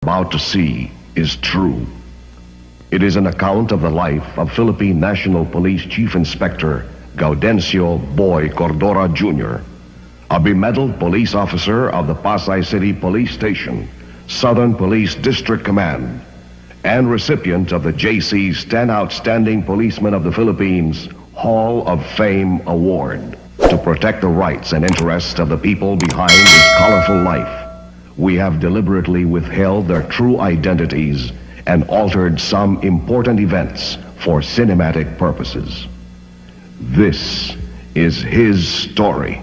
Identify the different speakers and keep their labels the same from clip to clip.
Speaker 1: about to see is true. It is an account of the life of Philippine National Police Chief Inspector Gaudencio Boy Cordora Jr., a bemedaled police officer of the Pasay City Police Station, Southern Police District Command, and recipient of the JC's 10 Outstanding Policemen of the Philippines Hall of Fame Award. To protect the rights and interests of the people behind this colorful life, we have deliberately withheld their true identities and altered some important events for cinematic purposes. This is his story.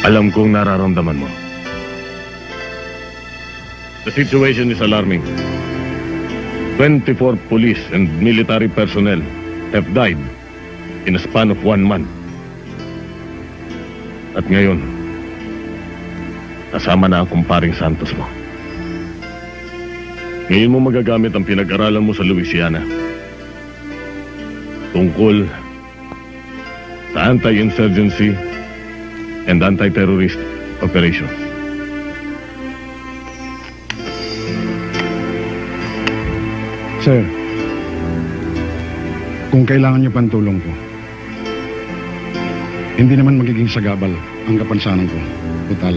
Speaker 2: Alam kong nararamdaman mo. The situation is alarming. 24 police and military personnel have died in a span of 1 month. At ngayon, kasama na ang kumparing Santos mo. Ngayon mo magagamit ang pinag-aralan mo sa Louisiana tungkol sa anti-insurgency and anti-terrorist operations.
Speaker 3: Sir, kung kailangan niyo pang tulong ko, hindi naman magiging sagabal ang kapansanan ko. Total,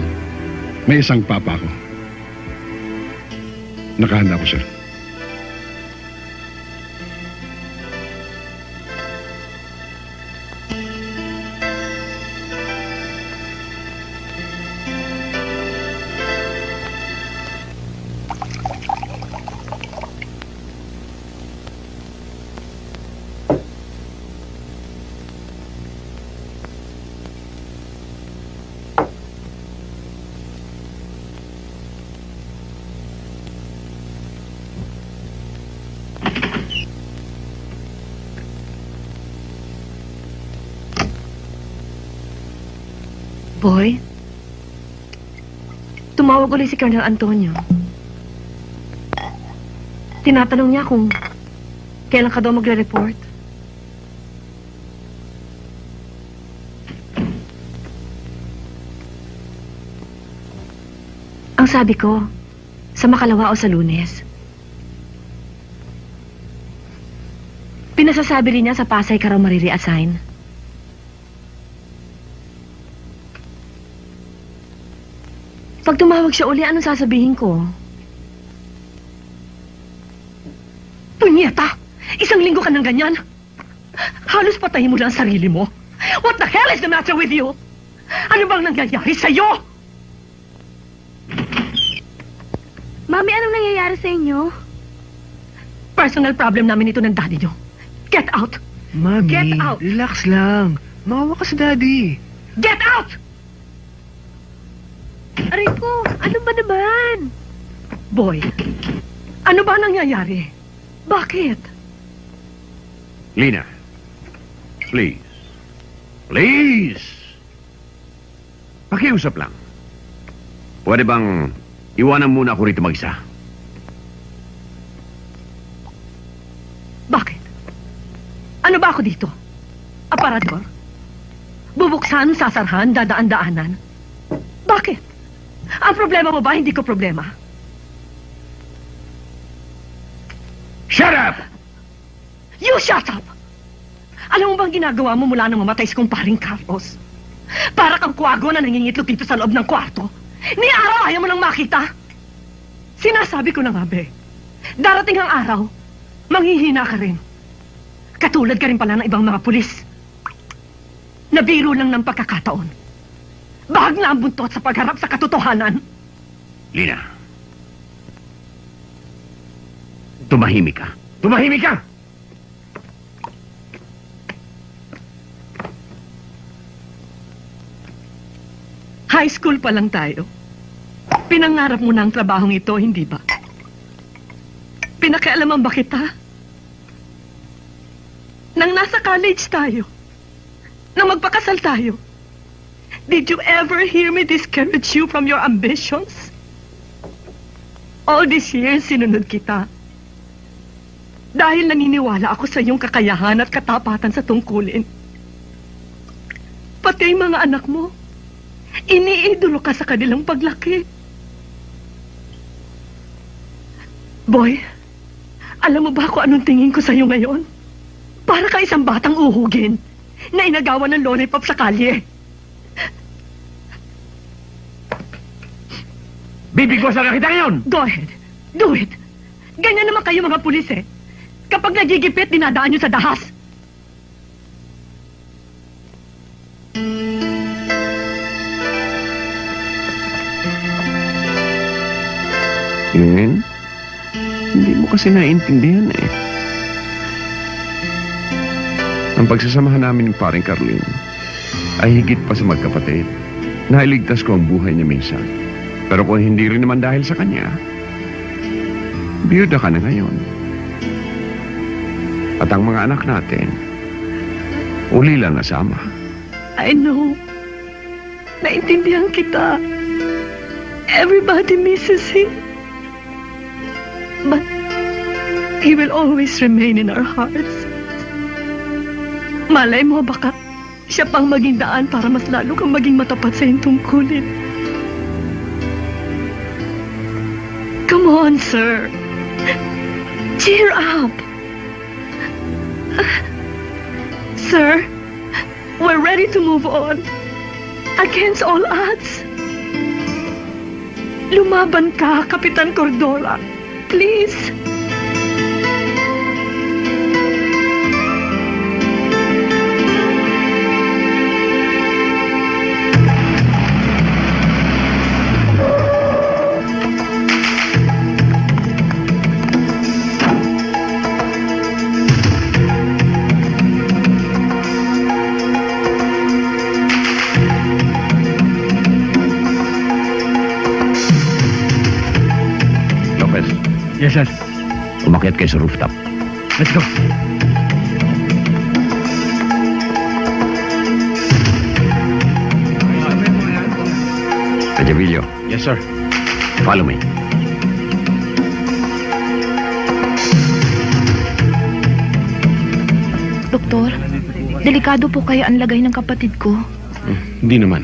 Speaker 3: may isang papa ko. Nakahanda ko, sir.
Speaker 4: Boy, tumawag ulit si Colonel Antonio. Tinatanong niya kung kailan ka daw magre-report. Ang sabi ko, sa Makalawa o sa Lunes. Pinasasabi rin niya sa Pasay ka raw marireassign. Pag tumawag siya uli, anong sasabihin ko? Punyeta! Isang linggo ka ng ganyan? Halos patayin mo lang ang sarili mo. What the hell is the matter with you? Ano bang nangyayari sa'yo?
Speaker 5: Mami, anong nangyayari sa inyo?
Speaker 4: Personal problem namin ito ng daddy niyo. Get out!
Speaker 6: Mami,
Speaker 4: Get out!
Speaker 6: relax lang. Maawa ka sa daddy.
Speaker 4: Get out!
Speaker 5: Aray ko, ano ba naman?
Speaker 4: Boy, ano ba nangyayari? Bakit?
Speaker 7: Lina, please. Please! Pakiusap lang. Pwede bang iwanan muna ako rito mag-isa?
Speaker 4: Bakit? Ano ba ako dito? Aparador? Bubuksan, sasarhan, dadaan-daanan? Bakit? Ang problema mo ba, hindi ko problema?
Speaker 7: Shut up!
Speaker 4: You shut up! Alam mo bang ginagawa mo mula nang mamatay si kumparing Carlos? Para kang kwago na nangingitlog dito sa loob ng kwarto. Ni araw ayaw mo nang makita. Sinasabi ko na nga, be. Darating ang araw, manghihina ka rin. Katulad ka rin pala ng ibang mga pulis. Nabiro lang ng pagkakataon. Bahag na ang buntot sa pagharap sa katotohanan.
Speaker 7: Lina. Tumahimik ka. Tumahimik ka!
Speaker 4: High school pa lang tayo. Pinangarap mo na ang trabahong ito, hindi ba? Pinakialaman ba kita? Nang nasa college tayo, nang magpakasal tayo, did you ever hear me discourage you from your ambitions? All these years, sinunod kita. Dahil naniniwala ako sa iyong kakayahan at katapatan sa tungkulin. Pati ang mga anak mo, iniidolo ka sa kanilang paglaki. Boy, alam mo ba kung anong tingin ko sa iyo ngayon? Para ka isang batang uhugin na inagawan ng lollipop sa kalye.
Speaker 7: Bibigwasan ka kita ngayon!
Speaker 4: Go ahead. Do it. Ganyan naman kayo mga pulis eh. Kapag nagigipit, dinadaan nyo sa dahas.
Speaker 7: Lynn, hindi mo kasi naiintindihan eh. Ang pagsasamahan namin ni paring Carlin ay higit pa sa magkapatid. Nailigtas ko ang buhay niya minsan. Pero kung hindi rin naman dahil sa kanya, biyuda ka na ngayon. At ang mga anak natin, uli lang nasama.
Speaker 4: I know. Naintindihan kita. Everybody misses him. But he will always remain in our hearts. Malay mo, baka siya pang maging daan para mas lalo kang maging matapat sa iyong tungkulin. Come on, sir. Cheer up. Sir, we're ready to move on. Against all odds. Lumaban ka, Kapitan Cordora. Please.
Speaker 7: Lopez,
Speaker 6: Yes, sir.
Speaker 7: umakyat kayo sa rooftop.
Speaker 6: Let's go.
Speaker 7: Cajavillo,
Speaker 3: Yes, sir.
Speaker 7: follow me.
Speaker 5: Doktor, delikado po kaya ang lagay ng kapatid ko.
Speaker 3: Hindi naman.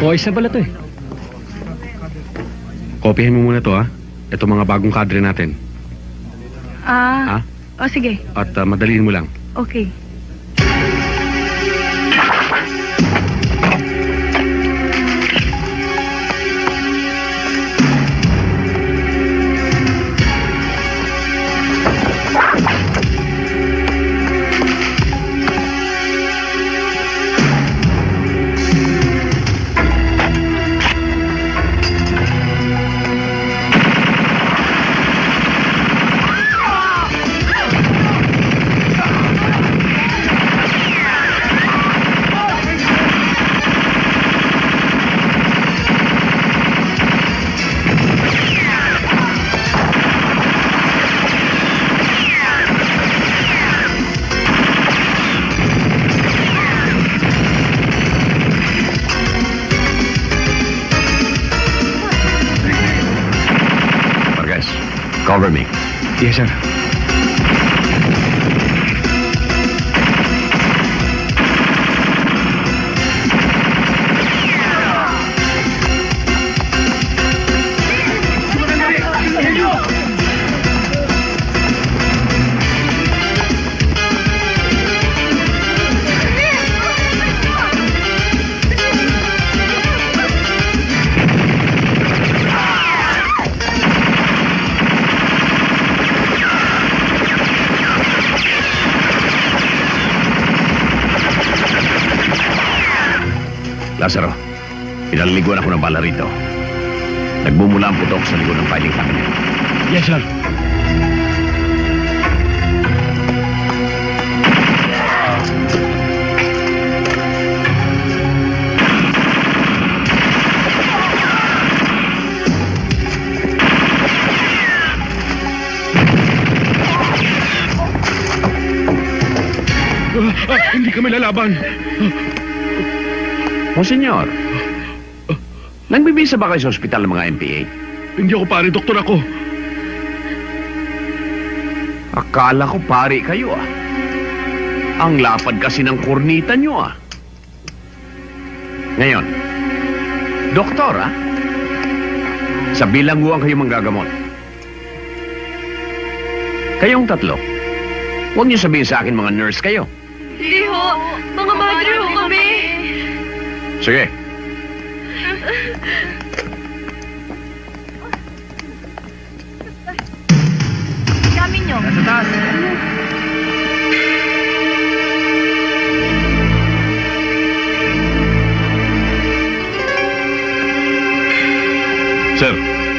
Speaker 6: Isa pala to eh.
Speaker 3: Kopyahin mo muna to, ha? Ito mga bagong kadre natin.
Speaker 5: Ah,
Speaker 3: Ha?
Speaker 5: o sige,
Speaker 3: At madaliin mo lang.
Speaker 5: okay.
Speaker 6: Yes, sir.
Speaker 7: Lazaro, pinaliliguan ako ng bala rito. Nagmumula ang putok sa likod ng filing cabinet.
Speaker 6: Yes, sir.
Speaker 3: Hindi kami lalaban.
Speaker 7: O, senyor, nagbibisa ba kayo sa ospital ng mga MPA?
Speaker 3: Hindi ako pare, doktor ako.
Speaker 7: Akala ko pari kayo ah. Ang lapad kasi ng kornita nyo ah. Ngayon, doktor ah, sa bilangguan kayo manggagamot. Kayong tatlo, huwag niyo sabihin sa akin mga nurse kayo.
Speaker 5: Hindi ho. Mga madre ho kami.
Speaker 7: Sige.
Speaker 5: Kami nyo.
Speaker 6: Nasa taas.
Speaker 2: Sir,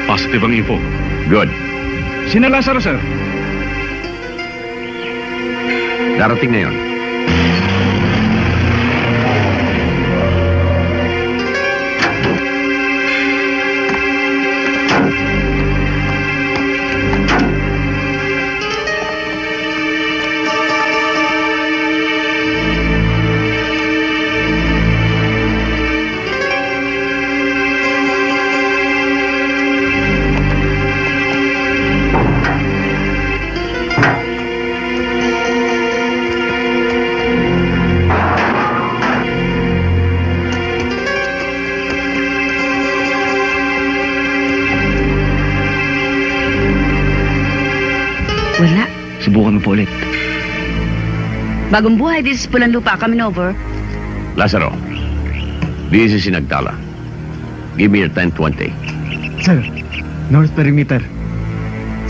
Speaker 2: positive ang info.
Speaker 7: Good.
Speaker 3: Sina Lazaro, sir.
Speaker 7: Darating na yun.
Speaker 8: Wala.
Speaker 6: Subukan mo po ulit.
Speaker 8: Bagong buhay dito sa Pulang Lupa, coming over.
Speaker 7: Lazaro, this is Sinagtala. Give me your 1020.
Speaker 6: Sir, north perimeter.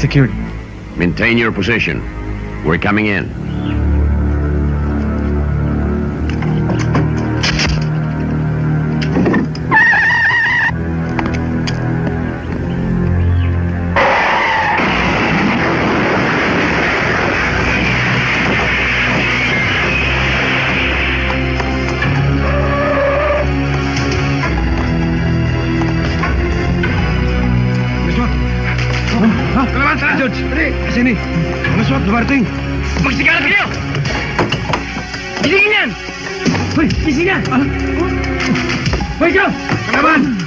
Speaker 6: Secured.
Speaker 7: Maintain your position. We're coming in.
Speaker 3: Kalaban, tara! George, dali! Sini! Ano swat, dumarating!
Speaker 6: Magsikalat kayo! Giligin yan! Hoy, sisi niya! Hoy, ikaw!
Speaker 3: Kalaban!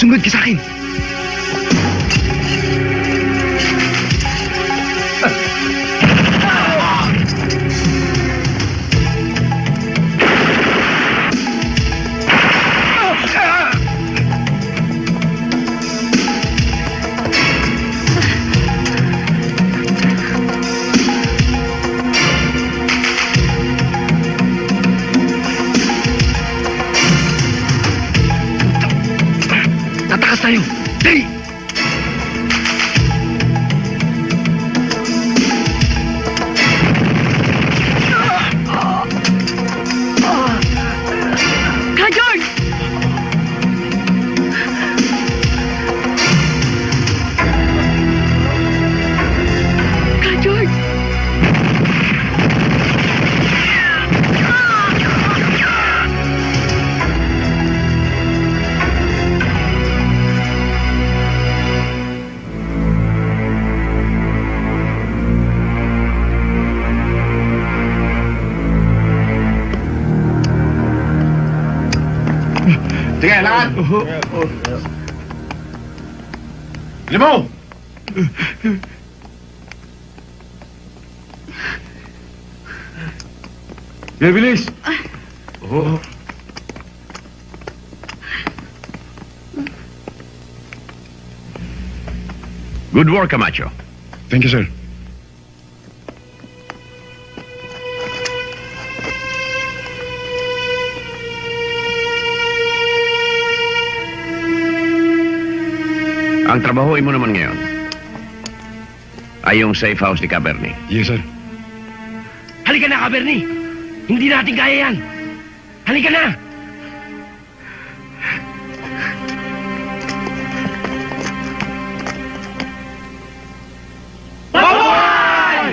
Speaker 6: Sumunod ka sa akin. Tatakas tayo! Dali!
Speaker 4: Ka George! Ka George!
Speaker 3: Sige, lakad! Limo! Bilis!
Speaker 7: Good work, Camacho.
Speaker 3: Thank you, sir.
Speaker 7: Ang trabahoin mo naman ngayon ay yung safe house ni Cabernet.
Speaker 3: Yes, sir.
Speaker 6: Halika na, Cabernet! Hindi natin kaya yan! Halika na!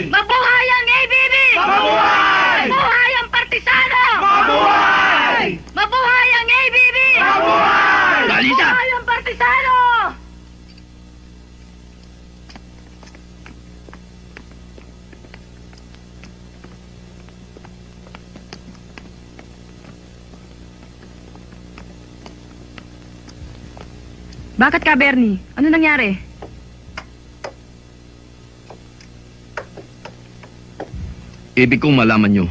Speaker 5: Mabuhay ang ABB! Mabuhay! Mabuhay ang Partisano! Mabuhay! Mabuhay ang ABB! Mabuhay!
Speaker 6: Balita!
Speaker 5: Mabuhay ang Partisano!
Speaker 8: Bakit ka, Bernie? Ano nangyari?
Speaker 9: Ibig kong malaman nyo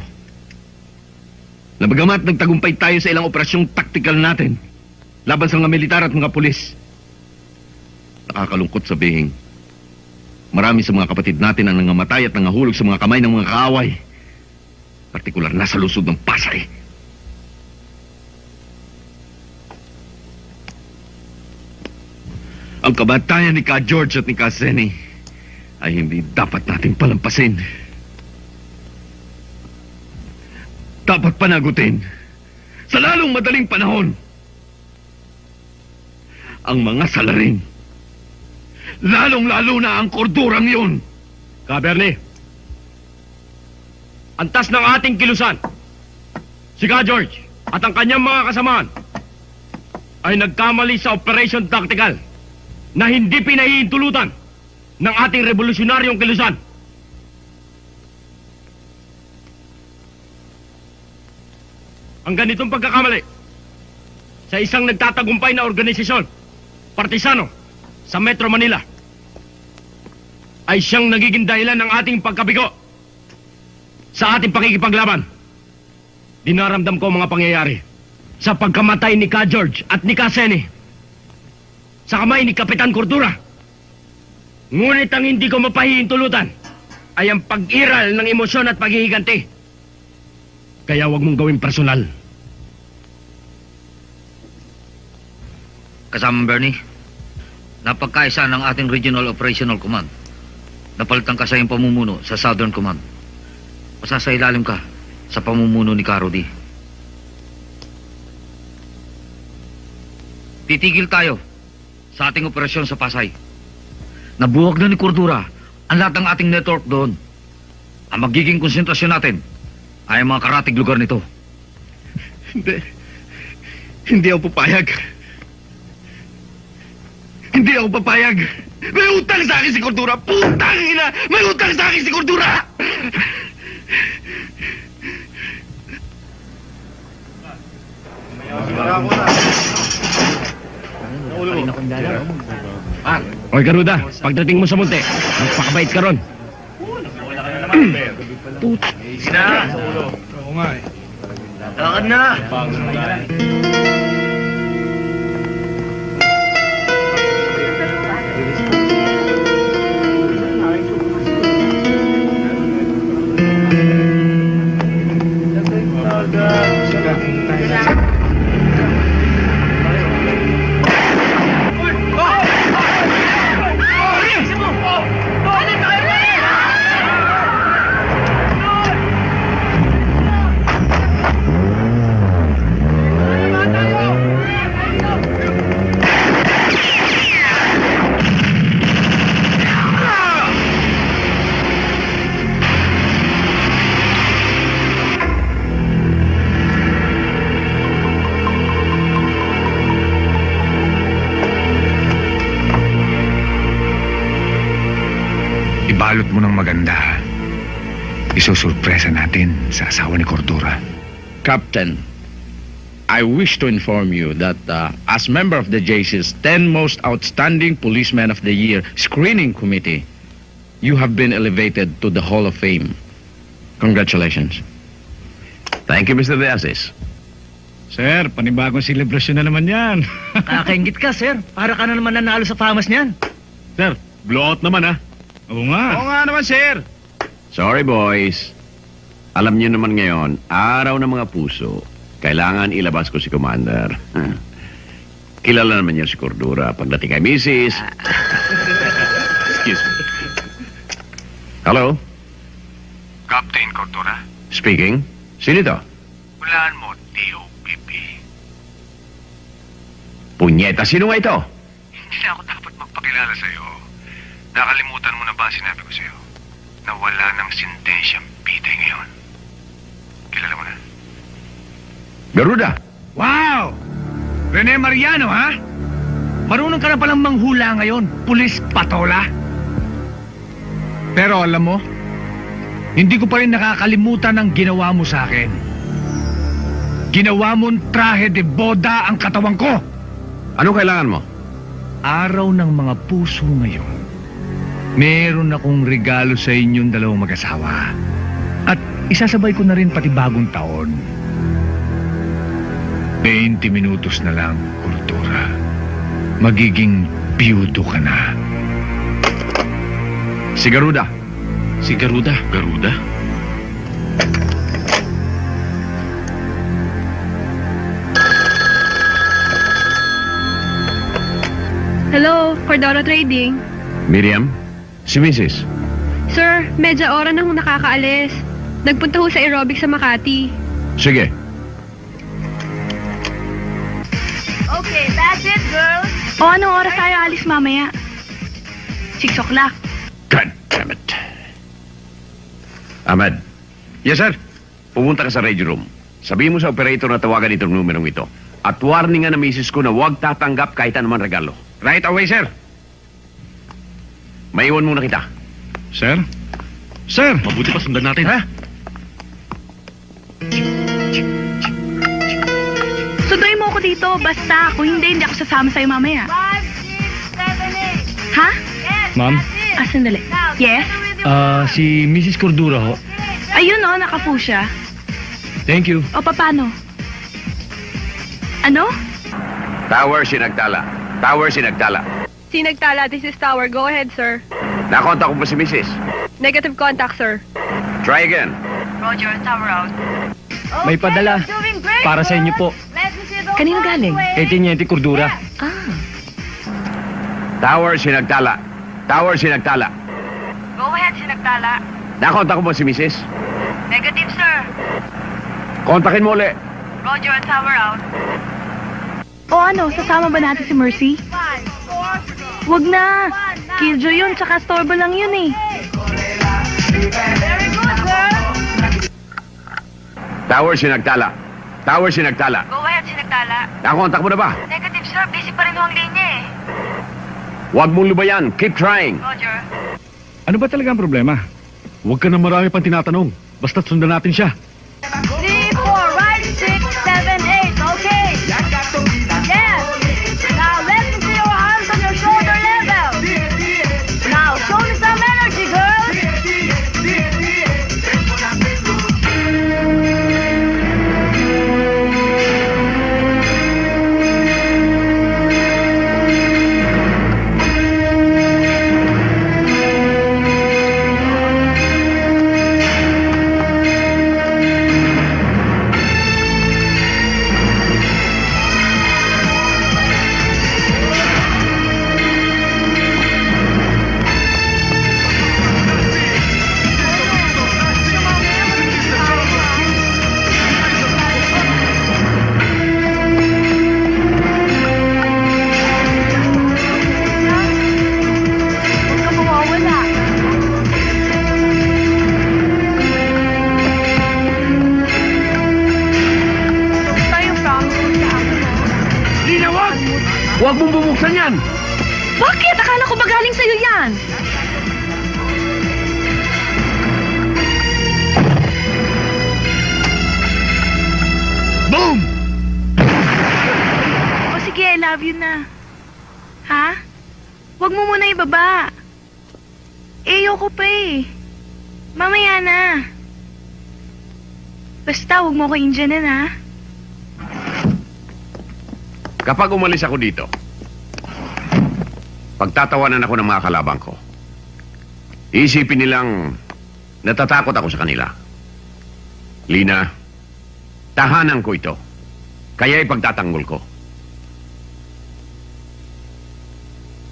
Speaker 9: na bagamat nagtagumpay tayo sa ilang operasyong taktikal natin laban sa mga militar at mga pulis, nakakalungkot sabihin, marami sa mga kapatid natin ang nangamatay at nangahulog sa mga kamay ng mga kaaway, partikular na sa lusog ng Pasay. Ang kabatayan ni Ka George at ni Ka Senny ay hindi dapat nating palampasin. Dapat panagutin sa lalong madaling panahon ang mga salarin. Lalong-lalo na ang kordurang yun.
Speaker 6: Cabernet, antas ng ating kilusan, si Ka George at ang kanyang mga kasamaan ay nagkamali sa Operation Tactical na hindi pinahihintulutan ng ating revolusyonaryong kilusan. Ang ganitong pagkakamali sa isang nagtatagumpay na organisasyon, Partisano, sa Metro Manila, ay siyang nagiging dahilan ng ating pagkabigo sa ating pakikipaglaban. Dinaramdam ko ang mga pangyayari sa pagkamatay ni Ka George at ni Ka Senny sa kamay ni Kapitan Cordura. Ngunit ang hindi ko mapahihintulutan ay ang pag-iral ng emosyon at paghihiganti. Kaya huwag mong gawing personal.
Speaker 10: Kasama Bernie, napagkaisa ng ating Regional Operational Command. Napalitan ka sa iyong pamumuno sa Southern Command. Masasailalim ka sa pamumuno ni Carody. Titigil tayo sa ating operasyon sa Pasay. Nabuwag na ni Cordura ang lahat ng ating network doon. Ang magiging konsentrasyon natin ay ang mga karatig lugar nito.
Speaker 9: Hindi ako papayag. Hindi ako papayag. May utang sa akin si Cordura. Putang ina! May utang sa akin si Cordura!
Speaker 6: Oy, Garuda, pagdating mo sa munti, magpakabait ka ron.
Speaker 10: Lakad na!
Speaker 11: Ibalot mo ng maganda. Isusurpresa natin sa asawa ni Cordura.
Speaker 12: Captain, I wish to inform you that as member of the JC's 10 Most Outstanding Policemen of the Year Screening Committee, you have been elevated to the Hall of Fame. Congratulations.
Speaker 1: Thank you, Mr. De Asis.
Speaker 3: Sir, panibagong selebrasyon na naman yan.
Speaker 10: Nakakaingit ka, sir. Para ka na naman nanalo sa famas niyan.
Speaker 2: Sir, blowout naman ha.
Speaker 3: Oo nga.
Speaker 2: Oo nga naman, sir.
Speaker 7: Sorry, boys. Alam niyo naman ngayon, araw ng mga puso, kailangan ilabas ko si Commander. Kilala naman niya si Cordura pagdating kay Mrs.
Speaker 2: Excuse me.
Speaker 7: Hello?
Speaker 11: Captain Cordura,
Speaker 7: Speaking? Sino ito?
Speaker 11: hulaan mo, DOPP.
Speaker 7: Punyeta, sino nga ito?
Speaker 11: Hindi na ako dapat magpakilala sa'yo. Nakalimutan mo na ba ang sinabi ko sa'yo? Na wala ng sentensyang pitay ngayon. Kilala mo na?
Speaker 7: Garuda!
Speaker 10: Wow! Rene Mariano, ha? Marunong ka na palang manghula ngayon, pulis patola. Pero alam mo, hindi ko pa rin nakakalimutan ang ginawa mo sa akin. Ginawa mong trahe de boda ang katawan ko.
Speaker 7: Ano kailangan mo?
Speaker 10: Araw ng mga puso ngayon. Meron akong regalo sa inyong dalawang mag-asawa. At isasabay ko na rin pati bagong taon. 20 minutos na lang, Cordura. Magiging biyudo ka na.
Speaker 7: Si Garuda.
Speaker 12: Si Garuda.
Speaker 2: Garuda?
Speaker 5: Hello, Cordora Trading.
Speaker 7: Miriam? Si Mrs.
Speaker 5: Sir, medya oras na hong nakakaalis. Nagpunta ho sa aerobic sa Makati.
Speaker 7: Sige.
Speaker 5: Okay, that's it, girls. O, anong oras tayo alis mamaya? 6 o'clock.
Speaker 7: God damn it. Ahmed.
Speaker 9: Yes, sir.
Speaker 7: Pumunta ka sa radio room. Sabihin mo sa operator na tawagan itong numerong ito. At warningan na misis ko na huwag tatanggap kahit anuman regalo.
Speaker 9: Right away, sir.
Speaker 7: Maiwan muna kita.
Speaker 3: Sir? Sir!
Speaker 2: Mabuti pa sundan natin.
Speaker 9: Ha?
Speaker 5: Sunduin mo ako dito, basta. Kung hindi ako sasama sa'yo mamaya. 5, 6, 7, 8. Ha?
Speaker 6: Ma'am?
Speaker 5: Sandali. Yes?
Speaker 6: Si Mrs. Cordura ho.
Speaker 5: Ayun o, nakapo siya.
Speaker 6: Thank you.
Speaker 5: O, paano? Ano?
Speaker 7: Tower, Sinagtala. Tower, Sinagtala.
Speaker 5: Sinagtala, this is Tower. Go ahead, sir.
Speaker 7: Nakontak ko pa si Mrs.
Speaker 5: Negative contact, sir.
Speaker 7: Try again.
Speaker 5: Roger, Tower out.
Speaker 6: May padala. Para sa inyo po.
Speaker 8: Kanino galing?
Speaker 6: Kay Teniente Cordura.
Speaker 7: Tower, Sinagtala. Tower, Sinagtala.
Speaker 5: Go ahead, Sinagtala.
Speaker 7: Nakontak ko pa si Mrs.
Speaker 5: Negative, sir.
Speaker 7: Kontakin mo ulit.
Speaker 5: Roger, Tower out. O ano, sasama ba natin si Mercy? Wag na. Killjoy yun, tsaka storbo lang yun eh. Very good, girl.
Speaker 7: Tower, Sinagtala. Tower, Sinagtala.
Speaker 5: Go ahead, Sinagtala.
Speaker 7: Nakontak mo na ba?
Speaker 5: Negative, sir. Busy pa rin ho ang linya eh.
Speaker 7: Huwag mong lubayan. Keep trying.
Speaker 5: Roger.
Speaker 3: Ano ba talaga ang problema?
Speaker 2: Huwag ka na marami pang tinatanong. Basta't sundan natin siya.
Speaker 5: 3, 4, right, 6, 7, 8. Okay. Yes. Now let me see your hands on your shoulder level.
Speaker 7: Huwag mong bubuksan yan!
Speaker 4: Bakit? Akala ko ba galing sa'yo yan?
Speaker 9: Boom!
Speaker 5: O sige, I love you na. Ha? Huwag mo muna ibaba. Ayoko pa eh. Mamaya na. Basta, huwag mo ko indyanin, ha?
Speaker 7: Kapag umalis ako dito, pagtatawanan ako ng mga kalabang ko. Isipin nilang natatakot ako sa kanila. Lina, tahanan ko ito. Kaya ipagtatanggol ko.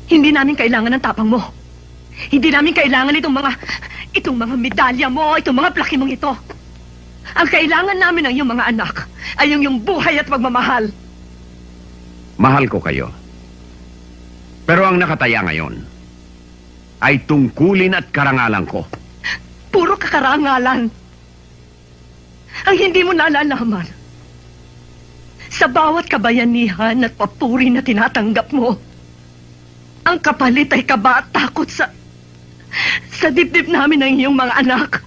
Speaker 4: Hindi namin kailangan ng tapang mo. Hindi namin kailangan itong mga medalya mo, itong mga plaki mong ito. Ang kailangan namin ng iyong mga anak ay yung buhay at pagmamahal.
Speaker 7: Mahal ko kayo. Pero ang nakataya ngayon ay tungkulin at karangalan ko.
Speaker 4: Puro kakarangalan. Ang hindi mo nalalaman. Sa bawat kabayanihan at papuri na tinatanggap mo, ang kapalit ay kaba at takot sa dibdib namin ng iyong mga anak.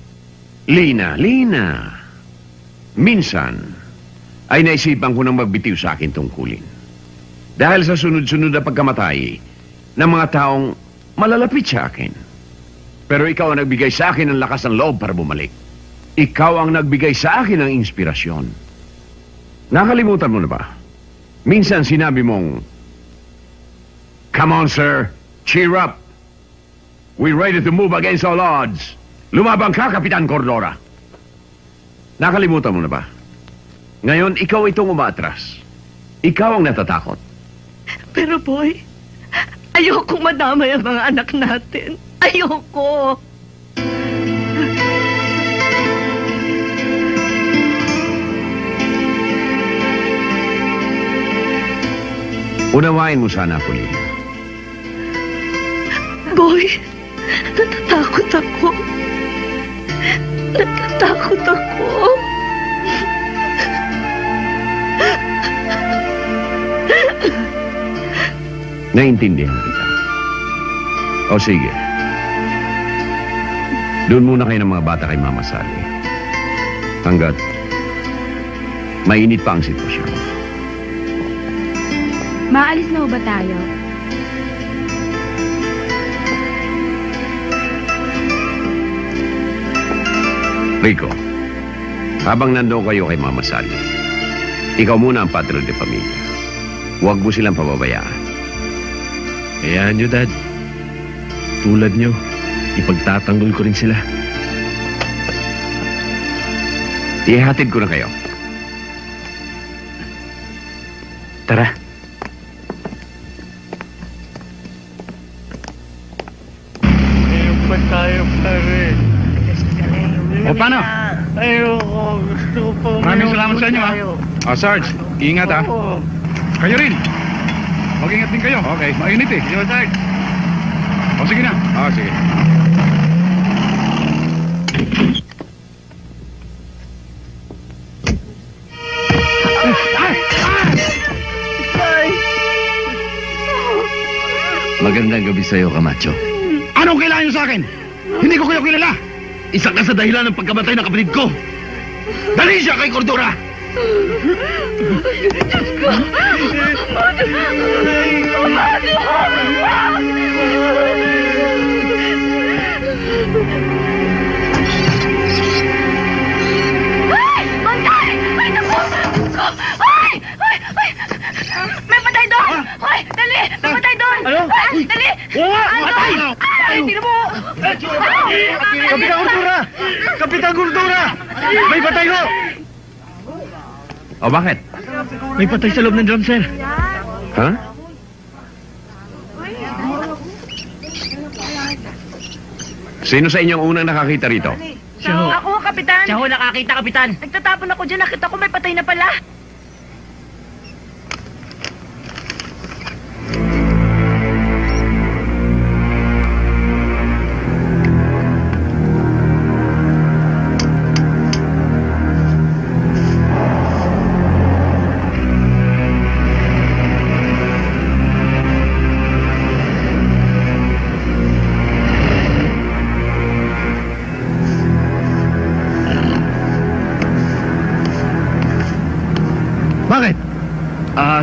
Speaker 7: Lina. Minsan ay naisipan ko nang magbitiw sa akin tungkulin. Dahil sa sunod-sunod na pagkamatay ng mga taong malalapit sa akin. Pero ikaw ang nagbigay sa akin ng lakas ng loob para bumalik. Ikaw ang nagbigay sa akin ng inspirasyon. Nakalimutan mo na ba? Minsan sinabi mong, "Come on, sir. Cheer up. We're ready to move against all odds. Lumabang ka, Kapitan Cordora." Nakalimutan mo na ba? Ngayon, ikaw itong umaatras. Ikaw ang natatakot.
Speaker 4: Pero boy, ayokong madamay ang mga anak natin. Ayoko.
Speaker 7: Unawain mo sana ako, Lina.
Speaker 4: Boy, natatakot ako. Natatakot ako.
Speaker 7: Naintindihan kita. O sige. Doon muna kayo ng mga bata kay Mama Sally. Hanggat mainit pa ang sitwasyon.
Speaker 5: Maalis na ba tayo?
Speaker 7: Rico, habang nandoon kayo kay Mama Sally, ikaw muna ang padre de pamilya. Huwag mo silang pababayaan.
Speaker 6: Hayaan nyo, Dad. Tulad nyo, ipagtatanggol ko rin sila.
Speaker 7: Ihatid ko na kayo.
Speaker 6: Tara.
Speaker 10: Ayun pa tayo, pare.
Speaker 3: O paano?
Speaker 10: Ayoko. Gusto ko pa.
Speaker 3: Maraming salamat sa inyo, ha? O, Sarge, ingat, ha? Kayo rin. Mag-ingat din kayo. Okay, mainit eh.
Speaker 10: Yo, Sarge.
Speaker 3: O, sige na. O, sige.
Speaker 9: Magandang gabi sa'yo, Camacho.
Speaker 3: Anong kailangan nyo sa akin? Hindi ko kayo kilala.
Speaker 9: Isa ka sa dahilan ng pagkamatay ng kapatid ko. Dali siya kay Cordora!
Speaker 5: Ay! Bantay! Ay, naku! Ay! Ay! Ay! May patay doon! Ay! Dali! May patay doon!
Speaker 10: Ano?
Speaker 5: Ay! Dali!
Speaker 10: Patay!
Speaker 5: Ay! Tino mo!
Speaker 10: Kapitan Cordura! Kapitan Cordura! May patay ko!
Speaker 7: O, bakit?
Speaker 6: May patay sa loob ng drum, sir.
Speaker 7: Ha? Sino sa inyong unang nakakita rito?
Speaker 5: Ako, Kapitan!
Speaker 4: Siya ho nakakita, Kapitan.
Speaker 5: Nagtatapon ako dyan. Nakita ko may patay na pala.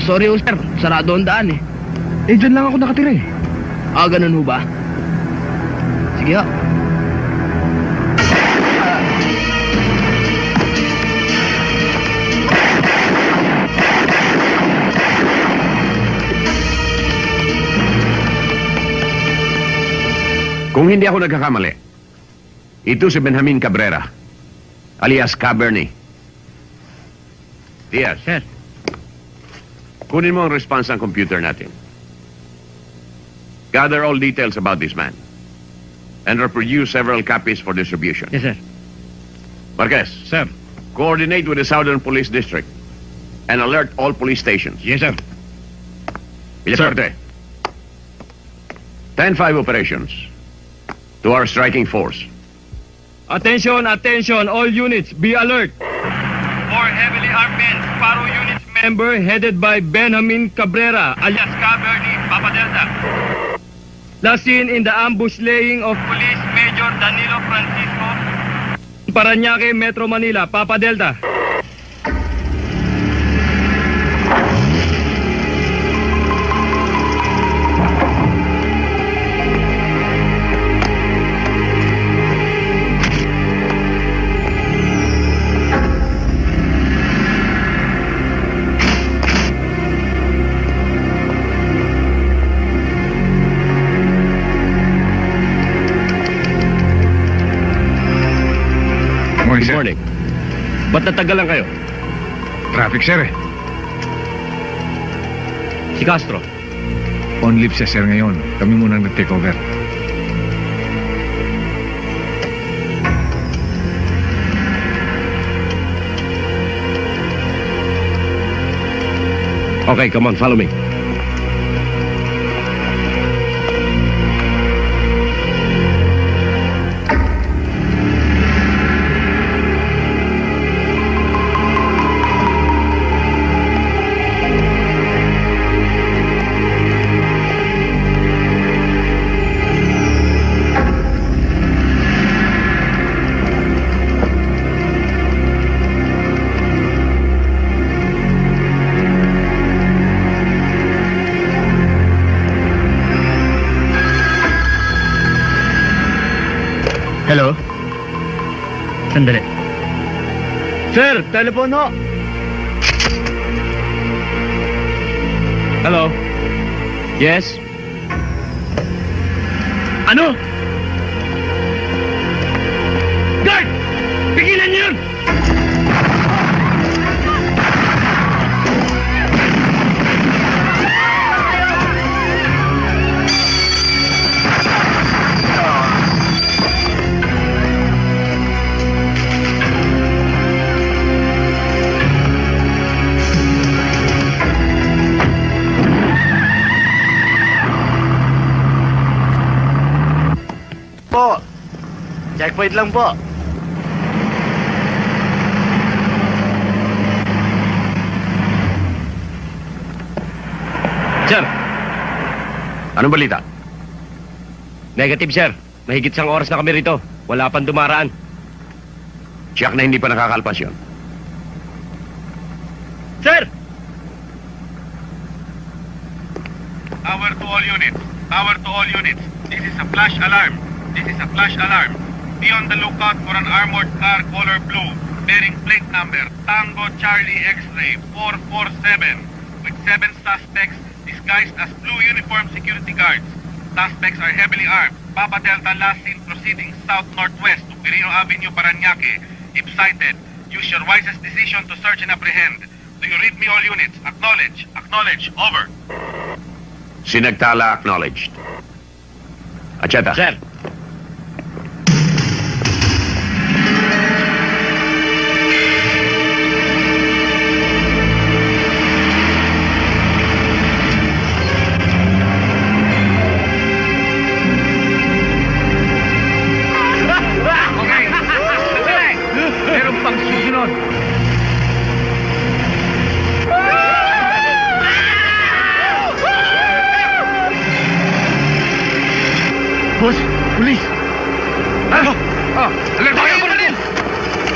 Speaker 6: Sorry ho, sir. Sarado ang daan eh.
Speaker 3: Eh, dyan lang ako nakatira eh.
Speaker 6: Ganun ho ba? Sige ho.
Speaker 7: Kung hindi ako nagkakamali, ito si Benjamin Cabrera, alias Cabernet. Diaz.
Speaker 6: Sir.
Speaker 7: Kunin mo ang response ng computer natin. Gather all details about this man. And reproduce several copies for distribution.
Speaker 6: Yes, sir.
Speaker 7: Marquez.
Speaker 9: Sir.
Speaker 7: Coordinate with the Southern Police District. And alert all police stations.
Speaker 9: Yes, sir.
Speaker 7: Villasarte. 10-5 operations. To our striking force.
Speaker 6: Attention, attention, all units, be alert. 4 heavily armed men, Sparrow Unit member headed by Benjamin Cabrera, alias Cabernet, Papa Delta. Last seen in the ambush laying of Police Major Danilo Francisco, Parañaque, Metro Manila, Papa Delta.
Speaker 3: Morning,
Speaker 6: Good
Speaker 3: sir.
Speaker 6: morning. Ba't natagalan kayo?
Speaker 3: Traffic, sir eh.
Speaker 6: Si Castro.
Speaker 3: On leave siya, sir, ngayon. Kami munang nag-take over.
Speaker 6: Okay, come on, follow me.
Speaker 3: Hello?
Speaker 6: Sandali. Sir, telepono. Hello? Yes? Ano? Guard! Pigilan niyo yun!
Speaker 10: Po. Checkpoint lang po.
Speaker 6: Sir,
Speaker 7: Anong balita?
Speaker 6: negative sir. Mahigit 1 oras na kami rito. Wala pang dumaraan.
Speaker 7: Tiyak na hindi pa nakakalpas yun.
Speaker 6: Sir!
Speaker 11: Power to all units. Power to all units. This is a flash alarm. This is a flash alarm. Be on the lookout for an armored car color blue, bearing plate number Tango Charlie X-ray 447, with 7 suspects disguised as blue uniform security guards. Suspects are heavily armed. Papa Delta last seen proceeding south-northwest to Quirino Avenue, Parañaque. If sighted, use your wisest decision to search and apprehend. Do you read me, all units? Acknowledge. Acknowledge. Over.
Speaker 7: Sinagtala acknowledged. Acheta.
Speaker 6: Sir!
Speaker 10: Meron pang susunod.
Speaker 3: Boss, pulis!
Speaker 10: Alert tayo mo rin!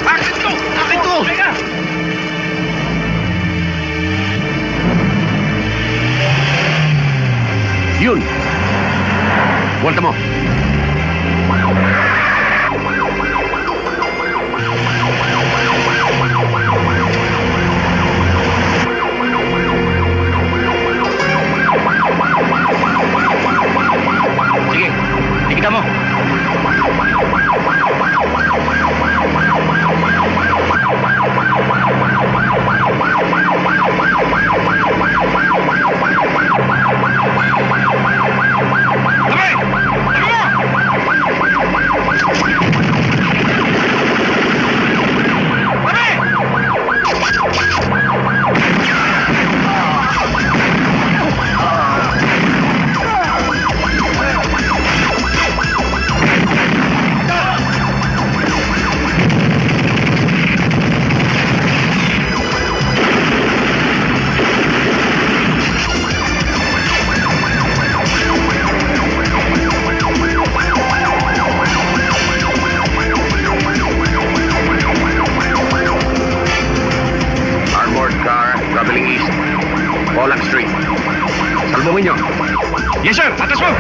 Speaker 10: Akin to! Akin to! Teka!
Speaker 7: Buwalta mo.
Speaker 10: Sige, tikita mo.
Speaker 7: Armored car traveling east. Pollack Street. Salbungin nyo.
Speaker 10: Yes, sir. Atas mo.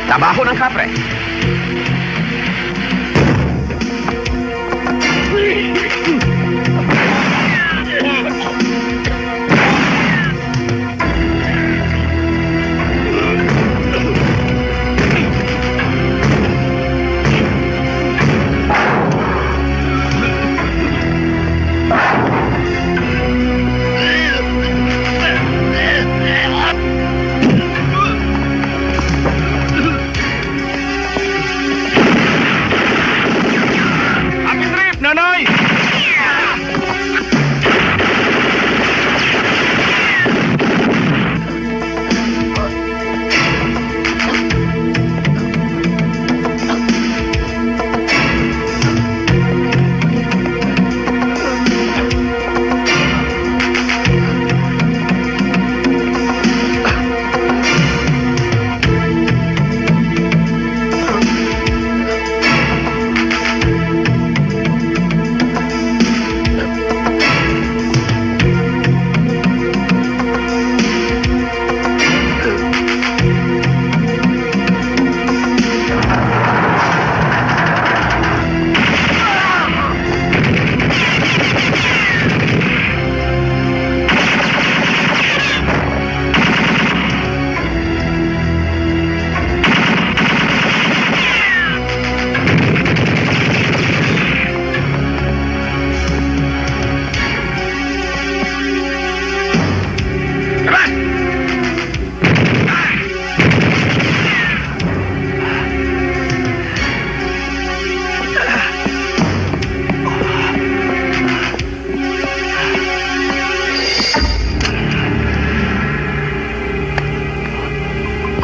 Speaker 7: Trabaho ng kapre.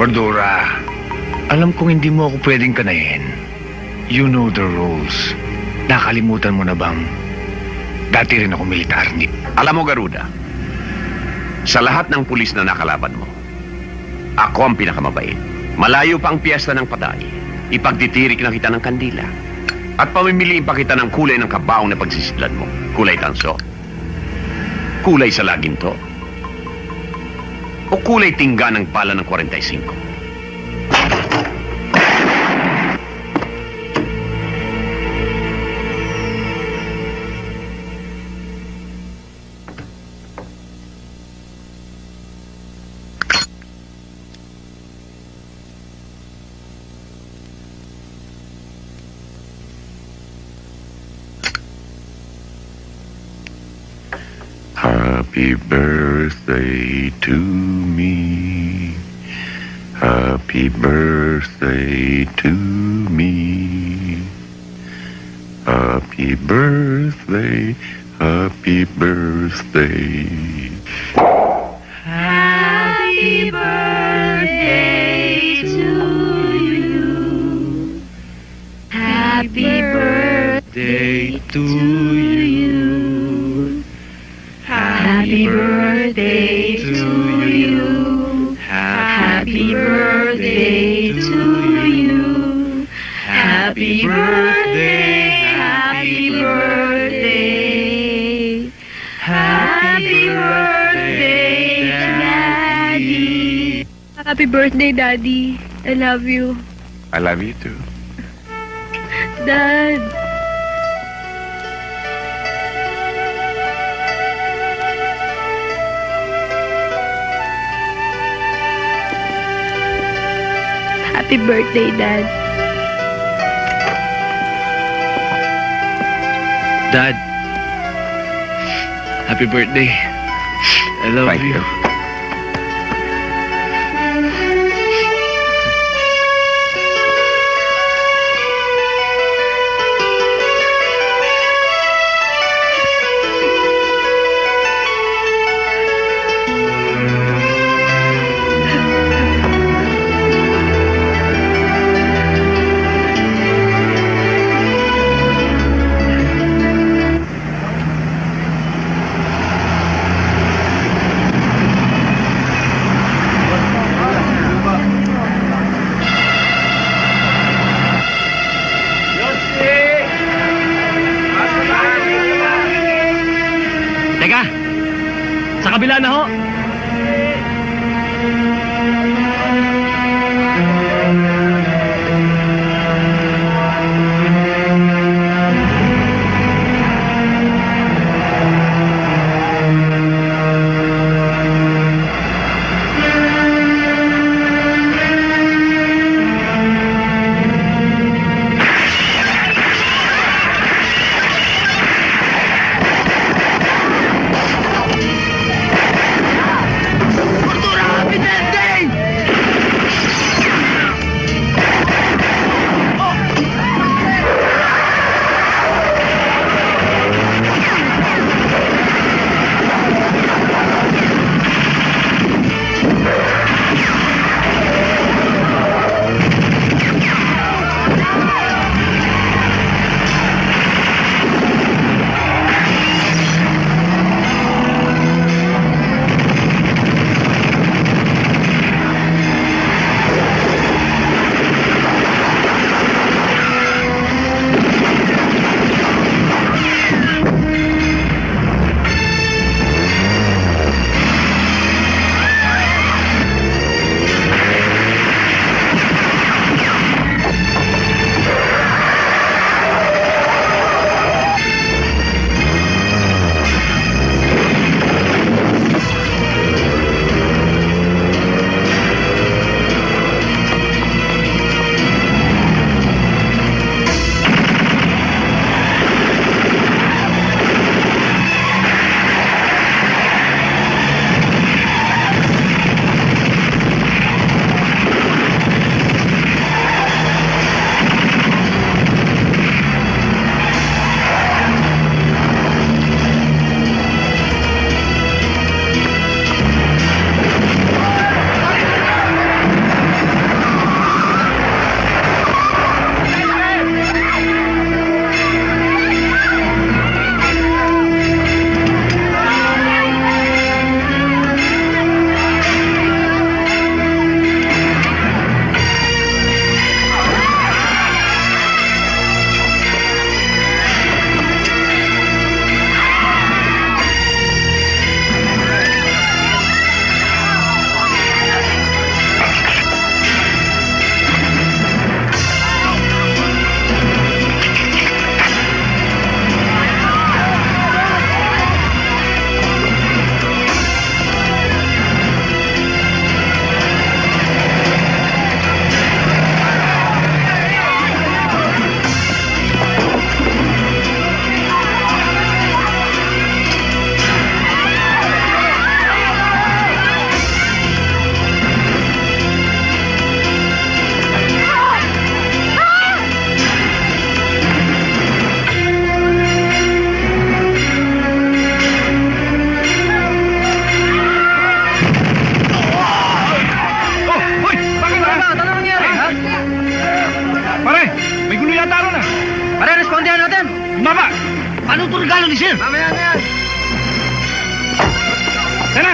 Speaker 10: Cordura, alam kong hindi mo ako pwedeng kanayin. You know the rules. Nakalimutan mo na bang dati rin ako militar?
Speaker 7: Alam mo, Garuda, sa lahat ng pulis na nakalaban mo, ako ang pinakamabait. Malayo pa ang piyesta ng patay. Ipagtitirik na kita ng kandila. At pamimiliin pa kita ng kulay ng kabaong na pagsisidlan mo. Kulay tanso. Kulay sa laginto. O kulay tingga ng bala ng 45.
Speaker 1: Happy birthday to me. Happy birthday to me. Happy birthday, happy birthday.
Speaker 5: Happy birthday to you. Happy birthday to you. Happy birthday to you. Happy birthday to you. Happy birthday, happy birthday. Happy birthday, Daddy. Happy birthday, Daddy. I love you.
Speaker 1: I love you too.
Speaker 5: Dad. Happy birthday, Dad.
Speaker 9: Dad, happy birthday. I love
Speaker 1: Thank you.
Speaker 6: Teka! Sa kabila na ho!
Speaker 10: bantayan natin! Baba! Paano ito regalo ni Sir? Mamaya na yan!
Speaker 3: Tara!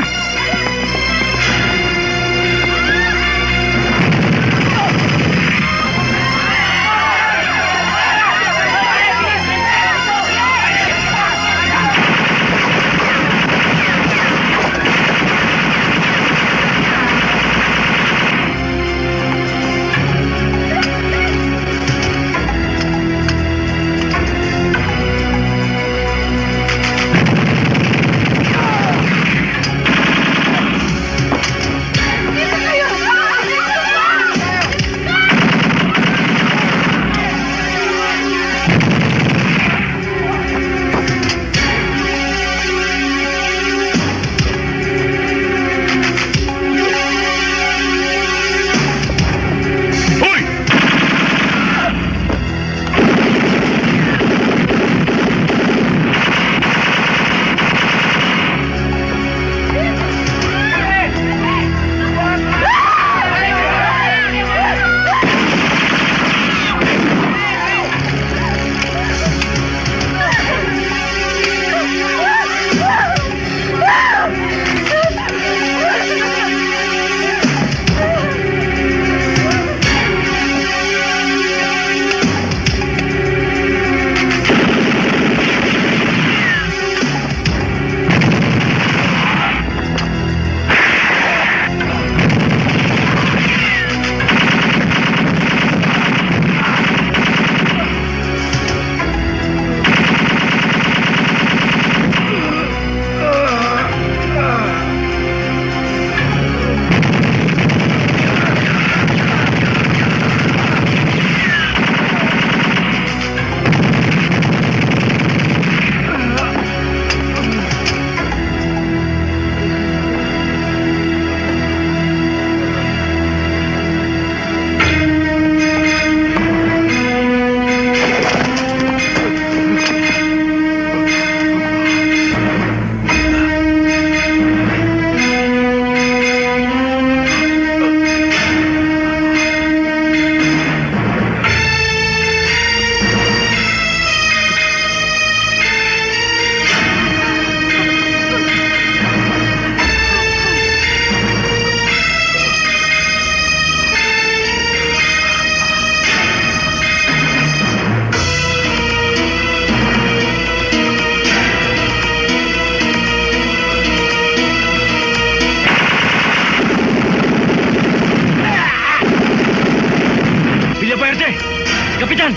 Speaker 6: Kapitan!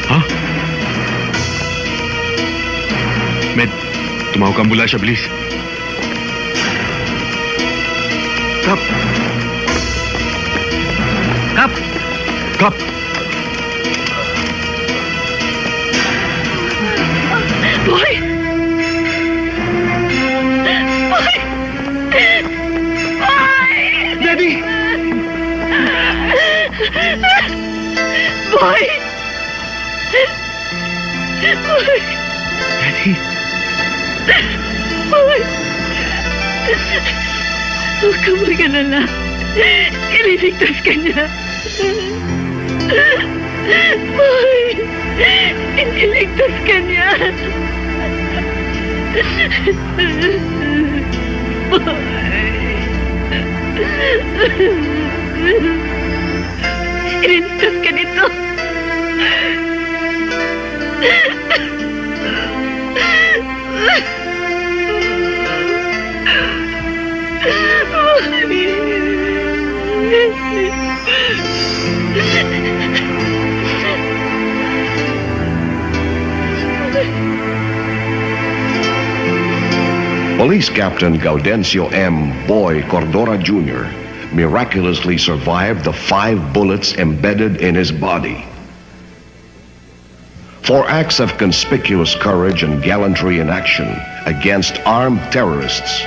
Speaker 2: Ha? Med, tumawag ka ambulansya, bilis.
Speaker 10: Kap! Kap!
Speaker 2: Kap!
Speaker 4: Boy! Boy! Boy!
Speaker 2: Daddy!
Speaker 4: Boy! Boy!
Speaker 2: Daddy!
Speaker 4: Boy! Huwag ka mag-alala. Ililigtas ka niya. Boy! Ililigtas ka niya. Ililigtas ka nito.
Speaker 1: Police Captain Gaudencio M. Boy Cordora Jr. miraculously survived the 5 bullets embedded in his body. For acts of conspicuous courage and gallantry in action against armed terrorists,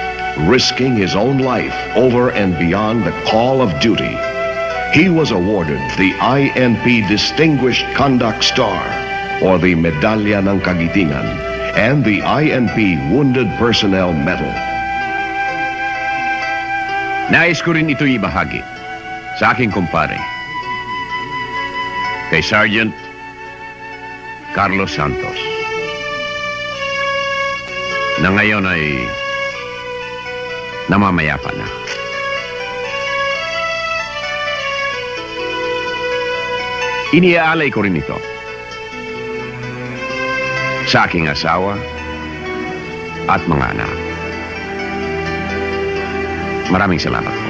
Speaker 1: risking his own life over and beyond the call of duty, he was awarded the INP Distinguished Conduct Star or the Medalya ng Kagitingan and the INP Wounded Personnel Medal.
Speaker 7: Nais ko rin ito ibahagi sa aking kumpare, kay Sergeant Carlos Santos, na ngayon ay namamayapa na. Iniaalay ko rin ito sa aking asawa at mga anak. Maraming salamat po.